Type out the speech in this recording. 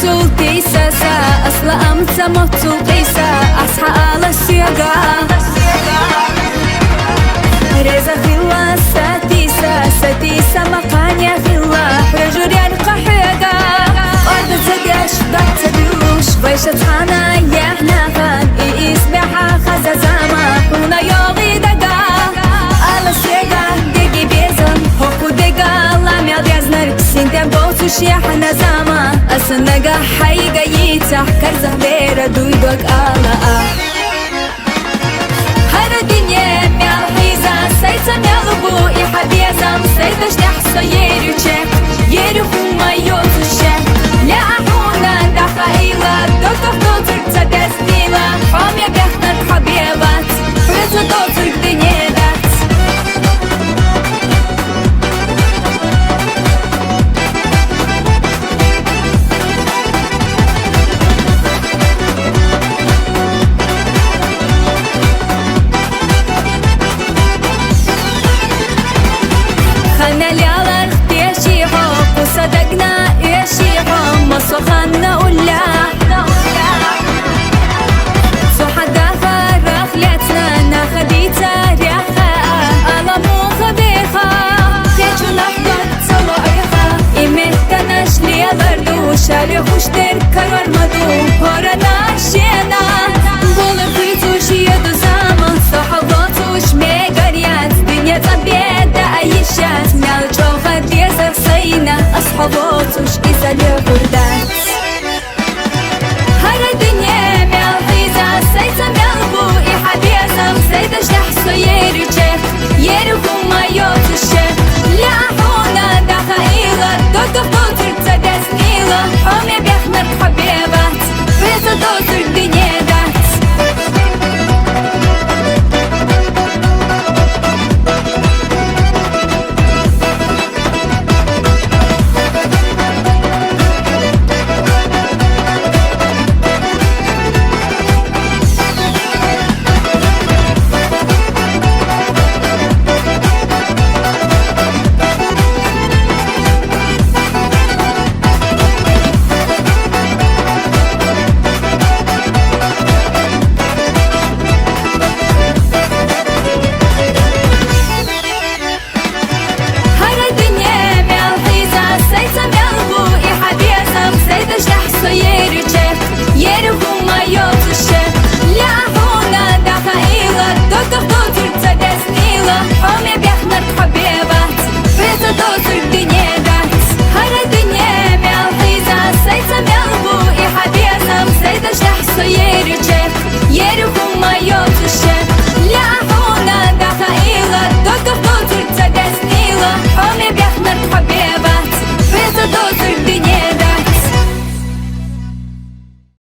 موتول تيساسا أصلا أمتا موتول قيسا أصحى على السياقة ريزا خلا ساتيسا مقانيا خلا رجوريان قحيقا أرض تداش ضغط تدوش بيشة خانا يحنا خان إسبحا خزا زاما هنا يوغي دقا على السياقة دقي بيزن هوكو دقا لام يضيزنر سنتين بوتوش يحنا زاما أسنقا حيقا يتح كرزه بيرا دويدوك آلا هر الدنيا ميال حيزا سيتا ميالبو إحبيزم سيتش تحصى يريوشك يريخو ما يوتوشك لا أحونا دخايلا دوتوخ دوترك تدستيلا حامية بيخنر حبيبات فرزا دوترك دنيالات خلنا ليالر يشيحو وصدقنا يشيحو مصو خلنا ولا سو حدا فرخ ليتنا ناخدي تاريخا ألا مو خبيخا تيجو نحضر صلو عيخا إيمتناش ليالر دو شاري خوشتر كرار